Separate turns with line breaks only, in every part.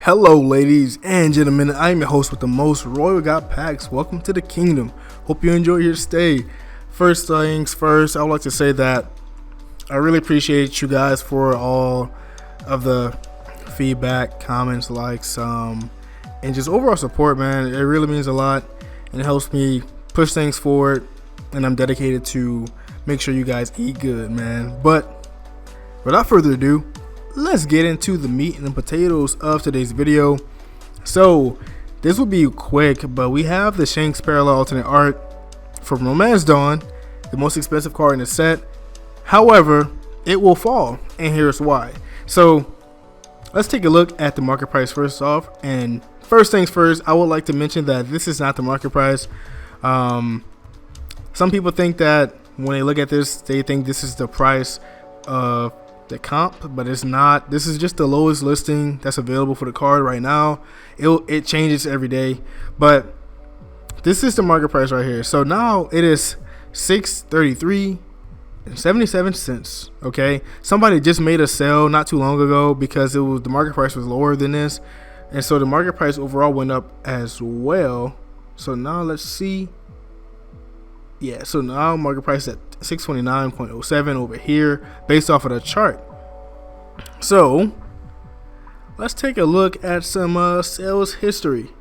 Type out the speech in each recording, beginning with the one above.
Hello, ladies and gentlemen. I am your host with the most, RoyalGotPacks. Welcome to the kingdom. Hope you enjoy your stay. First things first, I would like to say that I really appreciate you guys for all of the feedback, comments, likes, and just overall support, man. It really means a lot, and it helps me push things forward, and I'm dedicated to make sure you guys eat good, man. But without further ado, let's get into the meat and the potatoes of today's video. So this will be quick, but we have the Shanks parallel alternate art from Romance Dawn, the most expensive card in the set. However, it will fall, and here's why. So let's take a look at the market price first off. And first things first, I would like to mention that this is not the market price. Some people think that when they look at this, they think this is the price of the comp, but it's not. This is just the lowest listing that's available for the card right now. It changes every day, but this is the market price right here. So now it is $633.77. Okay, somebody just made a sale not too long ago because the market price was lower than this, and so the market price overall went up as well. So now let's see. Yeah, so now market price at 629.07 over here based off of the chart. So let's take a look at some sales history.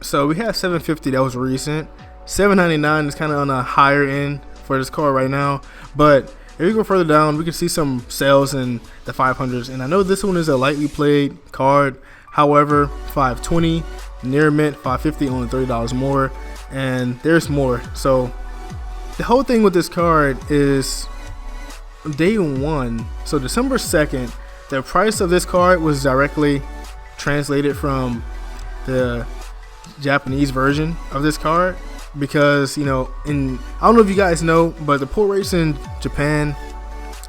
So we have 750 that was recent. 799 is kind of on the higher end for this card right now, but if we go further down, we can see some sales in the 500s, and I know this one is a lightly played card. However, 520 near mint, 550, only $30 more, and there's more. So the whole thing with this card is day one, so December 2nd, the price of this card was directly translated from the Japanese version of this card, because I don't know if you guys know, but the pull rates in Japan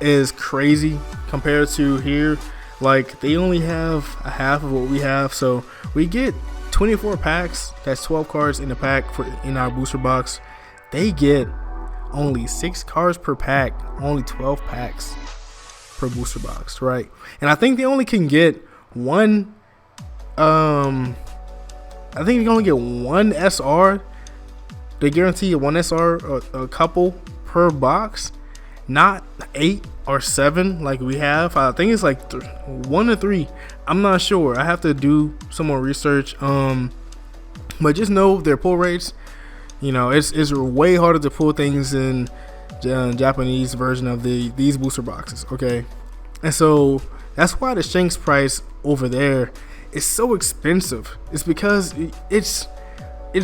is crazy compared to here. Like, they only have a half of what we have, so we get 24 packs. That's 12 cards in the pack in our booster box. They get only 6 cards per pack, only 12 packs per booster box, right? And I think they only can get one. I think you only get one SR. They guarantee you one SR, a couple per box, not 8 or 7 like we have. I think it's like 1 or 3. I'm not sure. I have to do some more research. But just know their pull rates. It's way harder to pull things in Japanese version of these booster boxes. Okay, and so that's why the Shanks price over there is so expensive. It's because it's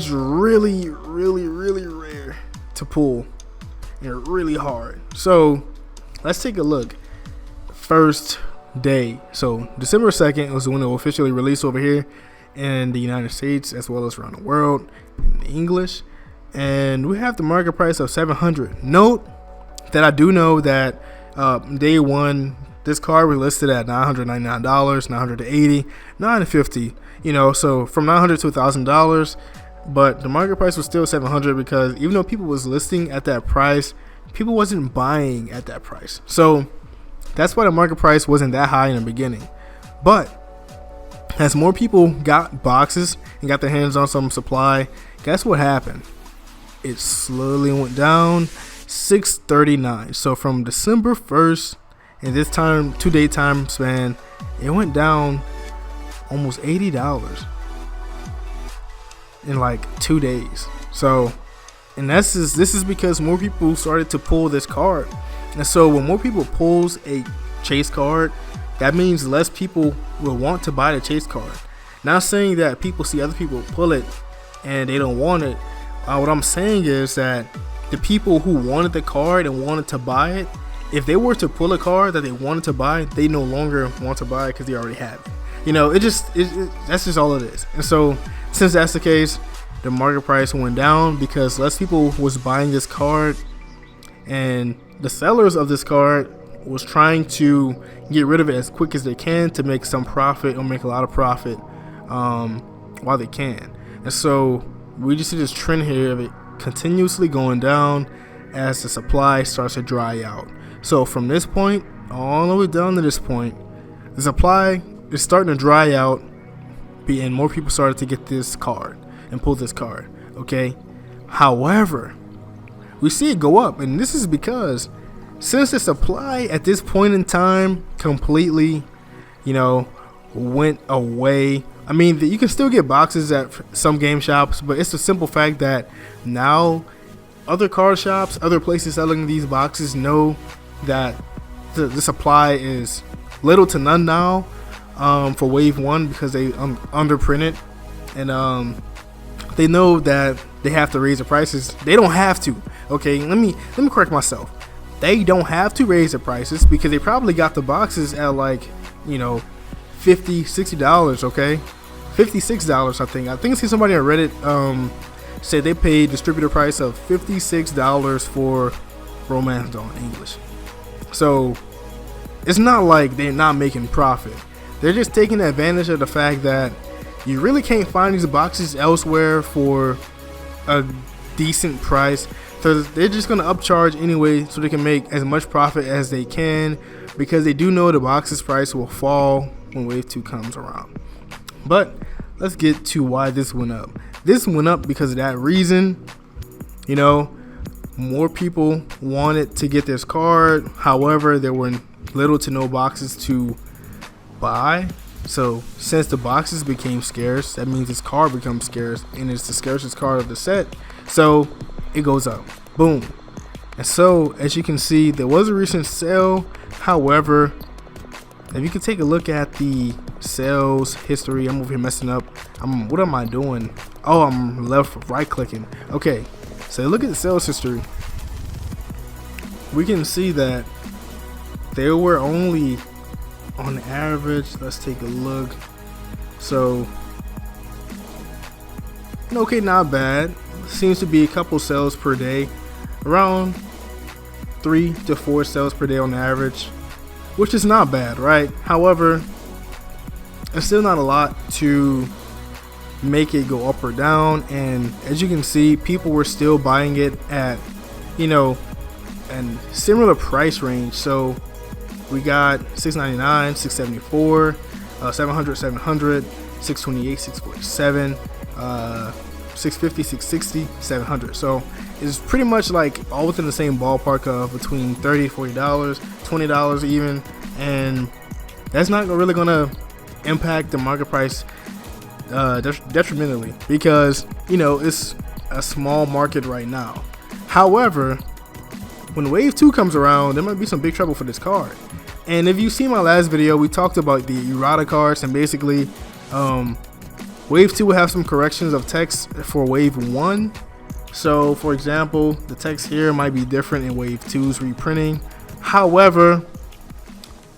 really rare to pull and really hard. So let's take a look. First day, so December 2nd was when it was officially released over here in the United States as well as around the world in English, and we have the market price of $700. Note that I do know that day one this card was listed at $999, $980, $950. So from $900 to $1,000, but the market price was still $700 because even though people was listing at that price, people wasn't buying at that price. So that's why the market price wasn't that high in the beginning. But as more people got boxes and got their hands on some supply, guess what happened? It slowly went down. $639. So from December 1st and this time 2-day time span, it went down almost $80 in like 2 days. So, and this is because more people started to pull this card. And so when more people pulls a chase card, that means less people will want to buy the chase card. Not saying that people see other people pull it and they don't want it. What I'm saying is that the people who wanted the card and wanted to buy it, if they were to pull a card that they wanted to buy, they no longer want to buy it because they already have it. That's just all it is. And so since that's the case, the market price went down because less people was buying this card, and the sellers of this card was trying to get rid of it as quick as they can to make some profit or make a lot of profit while they can. And so we just see this trend here of it continuously going down as the supply starts to dry out. So from this point all the way down to this point, the supply it's starting to dry out, and more people started to get this card and pull this card. Okay, however, we see it go up, and this is because since the supply at this point in time completely, went away. I mean, you can still get boxes at some game shops, but it's the simple fact that now other card shops, other places selling these boxes know that the supply is little to none now for Wave 1 because they underprinted, and they know that they have to raise the prices. They don't have to. Okay, let me correct myself. They don't have to raise the prices because they probably got the boxes at like, $50, $60, okay? $56, I think. I think I see somebody on Reddit say they paid distributor price of $56 for Romance Dawn English. So it's not like they're not making profit. They're just taking advantage of the fact that you really can't find these boxes elsewhere for a decent price. So they're just going to upcharge anyway so they can make as much profit as they can, because they do know the box's price will fall when Wave 2 comes around. But let's get to why this went up. This went up because of that reason. More people wanted to get this card. However, there were little to no boxes to buy. So since the boxes became scarce, that means this card becomes scarce, and it's the scarcest card of the set. So it goes up. Boom. And so, as you can see, there was a recent sale. However, if you can take a look at the sales history, I'm over here messing up. What am I doing? Oh, I'm right clicking. Okay, so look at the sales history. We can see that there were only, on average, let's take a look. So, okay, not bad. Seems to be a couple sales per day, around 3 to 4 sales per day on average, which is not bad, right? However, it's still not a lot to make it go up or down. And as you can see, people were still buying it at, a similar price range. So we got $699, $674, $700, $700, $628, $647, $650, $660, $700. So it's pretty much like all within the same ballpark of between $30, $40, $20 even, and that's not really gonna impact the market price detrimentally, because it's a small market right now. However, when Wave 2 comes around, there might be some big trouble for this card. And if you see my last video, we talked about the errata cards, and basically Wave 2 will have some corrections of text for Wave 1. So for example, the text here might be different in Wave 2's reprinting. However,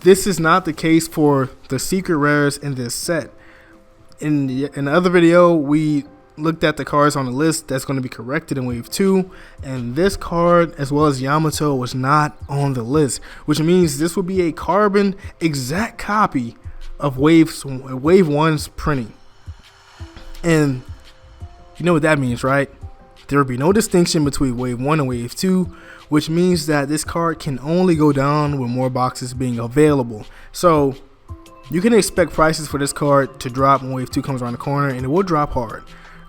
this is not the case for the secret rares in this set. In the other video, we looked at the cards on the list that's going to be corrected in Wave 2, and this card as well as Yamato was not on the list, which means this will be a carbon exact copy of Wave 1's printing. And you know what that means, right? There will be no distinction between Wave 1 and Wave 2, which means that this card can only go down with more boxes being available. So you can expect prices for this card to drop when Wave 2 comes around the corner, and it will drop hard,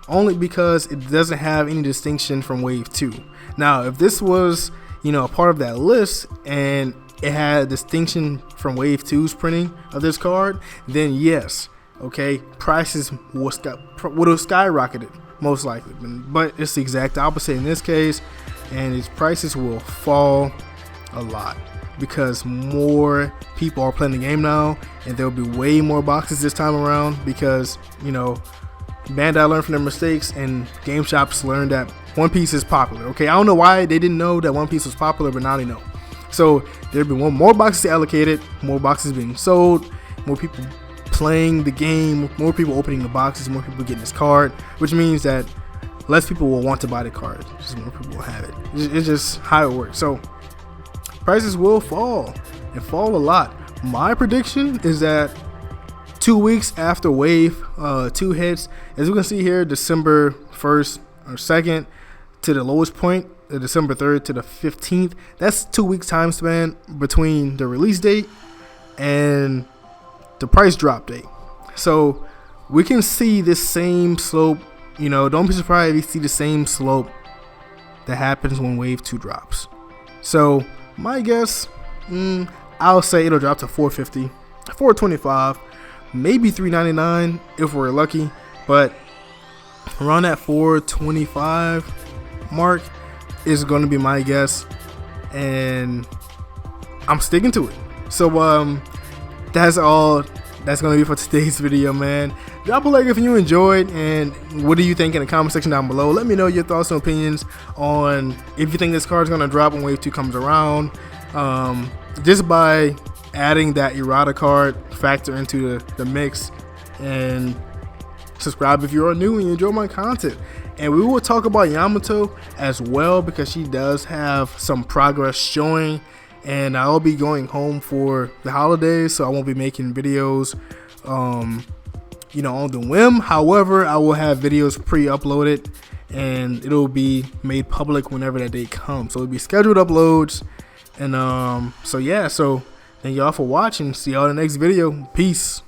only because it doesn't have any distinction from Wave 2. Now, if this was, a part of that list and it had distinction from Wave 2's printing of this card, then yes, okay, prices would have skyrocketed, most likely. But it's the exact opposite in this case, and its prices will fall a lot because more people are playing the game now, and there will be way more boxes this time around because, Bandai learned from their mistakes, and game shops learned that One Piece is popular. Okay, I don't know why they didn't know that One Piece was popular, but now they know. So there'll be more boxes allocated, more boxes being sold, more people playing the game, more people opening the boxes, more people getting this card, which means that less people will want to buy the card, just more people will have it. It's just how it works. So prices will fall, and fall a lot. My prediction is that 2 weeks after Wave 2 hits, as we can see here, December 1st or 2nd to the lowest point, December 3rd to the 15th. That's 2 weeks time span between the release date and the price drop date. So we can see this same slope. You know, don't be surprised if you see the same slope that happens when wave 2 drops. So my guess, I'll say it'll drop to 450, 425, maybe 399 if we're lucky, but around that 425 mark is going to be my guess, and I'm sticking to it. So that's all that's going to be for today's video, man. Drop a like if you enjoyed, and what do you think in the comment section down below. Let me know your thoughts and opinions on if you think this card is going to drop when wave 2 comes around. Just by adding that errata card factor into the mix, and subscribe if you are new and you enjoy my content. And we will talk about Yamato as well, because she does have some progress showing, and I'll be going home for the holidays, so I won't be making videos you know, on the whim. However, I will have videos pre-uploaded, and it'll be made public whenever that day comes. So it'll be scheduled uploads. And so yeah, so thank y'all for watching. See y'all in the next video. Peace.